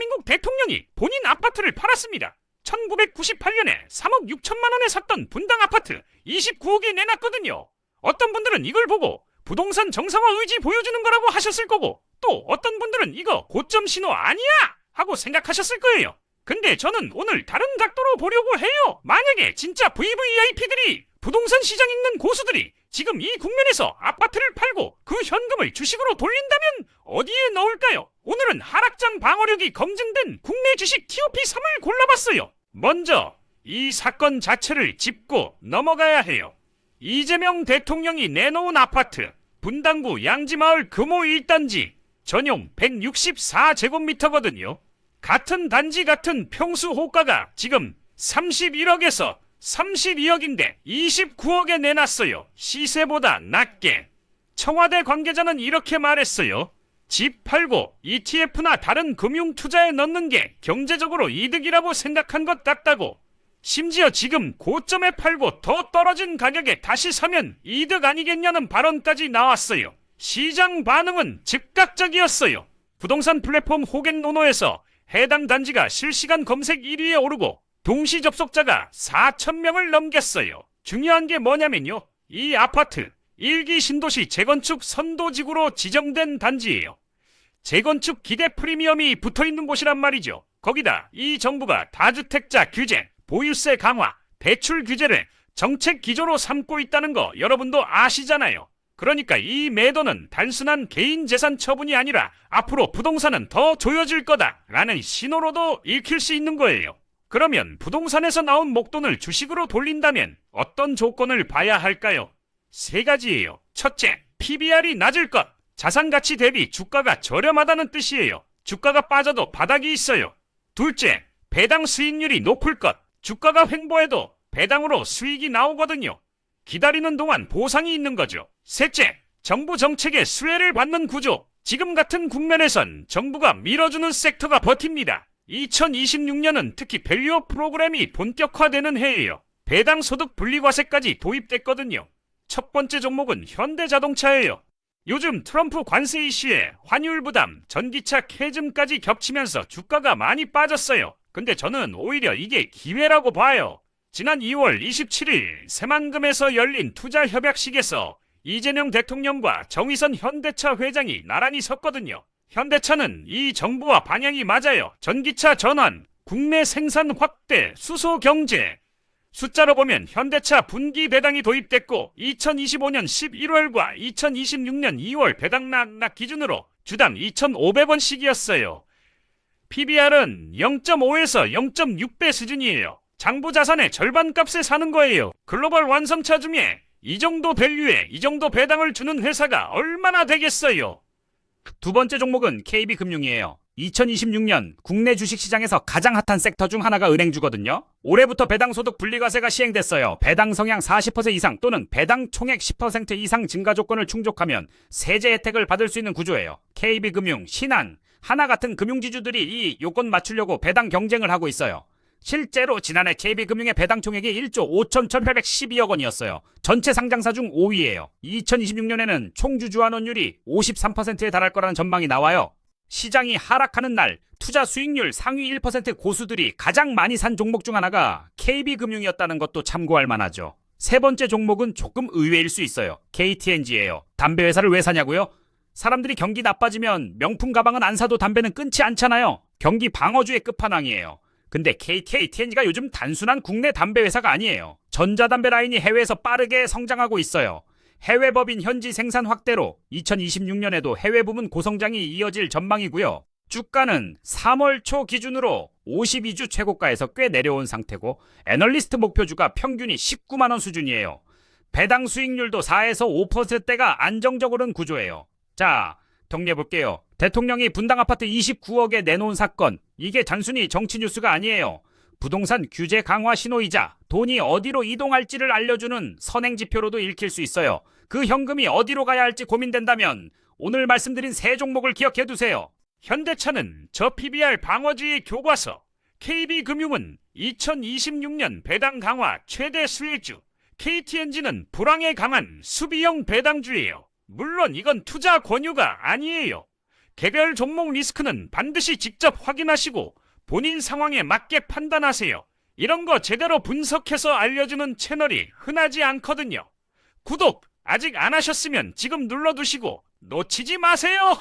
대한민국 대통령이 본인 아파트를 팔았습니다. 1998년에 3억 6천만 원에 샀던 분당 아파트 29억에 내놨거든요. 어떤 분들은 이걸 보고 부동산 정상화 의지 보여주는 거라고 하셨을 거고, 또 어떤 분들은 이거 고점 신호 아니야 하고 생각하셨을 거예요. 근데 저는 오늘 다른 각도로 보려고 해요. 만약에 진짜 VVIP들이, 부동산 시장 있는 고수들이 지금 이 국면에서 아파트를 팔고 그 현금을 주식으로 돌린다면 어디에 넣을까요? 오늘은 하락장 방어력이 검증된 국내 주식 TOP3을 골라봤어요. 먼저 이 사건 자체를 짚고 넘어가야 해요. 이재명 대통령이 내놓은 아파트, 분당구 양지마을 금호 1단지, 전용 164제곱미터거든요. 같은 단지 같은 평수 호가가 지금 31억에서 32억인데 29억에 내놨어요. 시세보다 낮게. 청와대 관계자는 이렇게 말했어요. 집 팔고 ETF나 다른 금융 투자에 넣는 게 경제적으로 이득이라고 생각한 것 같다고. 심지어 지금 고점에 팔고 더 떨어진 가격에 다시 사면 이득 아니겠냐는 발언까지 나왔어요. 시장 반응은 즉각적이었어요. 부동산 플랫폼 호갱노노에서 해당 단지가 실시간 검색 1위에 오르고 동시 접속자가 4,000명을 넘겼어요. 중요한 게 뭐냐면요, 이 아파트 1기 신도시 재건축 선도지구로 지정된 단지예요. 재건축 기대 프리미엄이 붙어있는 곳이란 말이죠. 거기다 이 정부가 다주택자 규제, 보유세 강화, 대출 규제를 정책 기조로 삼고 있다는 거 여러분도 아시잖아요. 그러니까 이 매도는 단순한 개인 재산 처분이 아니라 앞으로 부동산은 더 조여질 거다라는 신호로도 읽힐 수 있는 거예요. 그러면 부동산에서 나온 목돈을 주식으로 돌린다면 어떤 조건을 봐야 할까요? 세 가지예요. 첫째, PBR이 낮을 것. 자산가치 대비 주가가 저렴하다는 뜻이에요. 주가가 빠져도 바닥이 있어요. 둘째, 배당 수익률이 높을 것. 주가가 횡보해도 배당으로 수익이 나오거든요. 기다리는 동안 보상이 있는 거죠. 셋째, 정부 정책의 수혜를 받는 구조. 지금 같은 국면에선 정부가 밀어주는 섹터가 버팁니다. 2026년은 특히 밸류업 프로그램이 본격화되는 해예요. 배당 소득 분리과세까지 도입됐거든요. 첫 번째 종목은 현대자동차예요. 요즘 트럼프 관세 이슈에 환율 부담, 전기차 캐즘까지 겹치면서 주가가 많이 빠졌어요. 근데 저는 오히려 이게 기회라고 봐요. 지난 2월 27일 새만금에서 열린 투자협약식에서 이재명 대통령과 정의선 현대차 회장이 나란히 섰거든요. 현대차는 이 정부와 방향이 맞아요. 전기차 전환, 국내 생산 확대, 수소 경제. 숫자로 보면 현대차 분기 배당이 도입됐고 2025년 11월과 2026년 2월 배당 낙 기준으로 주당 2,500원씩이었어요. PBR은 0.5에서 0.6배 수준이에요. 장부 자산의 절반 값에 사는 거예요. 글로벌 완성차 중에 이 정도 밸류에 이 정도 배당을 주는 회사가 얼마나 되겠어요? 두 번째 종목은 KB금융이에요. 2026년 국내 주식시장에서 가장 핫한 섹터 중 하나가 은행주거든요. 올해부터 배당소득 분리과세가 시행됐어요. 배당 성향 40% 이상 또는 배당 총액 10% 이상 증가 조건을 충족하면 세제 혜택을 받을 수 있는 구조예요. KB금융, 신한, 하나 같은 금융지주들이 이 요건 맞추려고 배당 경쟁을 하고 있어요. 실제로 지난해 KB금융의 배당 총액이 1조 5,1,812억 원이었어요. 전체 상장사 중 5위예요. 2026년에는 총주주환원율이 53%에 달할 거라는 전망이 나와요. 시장이 하락하는 날 투자 수익률 상위 1% 고수들이 가장 많이 산 종목 중 하나가 KB금융이었다는 것도 참고할 만하죠. 세 번째 종목은 조금 의외일 수 있어요. KTNG예요. 담배 회사를 왜 사냐고요? 사람들이 경기 나빠지면 명품 가방은 안 사도 담배는 끊지 않잖아요. 경기 방어주의 끝판왕이에요. 근데 KTNG가 요즘 단순한 국내 담배 회사가 아니에요. 전자담배 라인이 해외에서 빠르게 성장하고 있어요. 해외 법인 현지 생산 확대로 2026년에도 해외 부문 고성장이 이어질 전망이고요. 주가는 3월 초 기준으로 52주 최고가에서 꽤 내려온 상태고 애널리스트 목표주가 평균이 19만 원 수준이에요. 배당 수익률도 4에서 5%대가 안정적으로는 구조예요. 자, 정리해볼게요. 대통령이 분당 아파트 29억에 내놓은 사건, 이게 단순히 정치 뉴스가 아니에요. 부동산 규제 강화 신호이자 돈이 어디로 이동할지를 알려주는 선행지표로도 읽힐 수 있어요. 그 현금이 어디로 가야 할지 고민된다면 오늘 말씀드린 세 종목을 기억해두세요. 현대차는 저PBR 방어주의 교과서, KB금융은 2026년 배당 강화 최대 수혜주, KTNG는 불황에 강한 수비형 배당주예요. 물론 이건 투자 권유가 아니에요. 개별 종목 리스크는 반드시 직접 확인하시고 본인 상황에 맞게 판단하세요. 이런 거 제대로 분석해서 알려주는 채널이 흔하지 않거든요. 구독 아직 안 하셨으면 지금 눌러두시고 놓치지 마세요.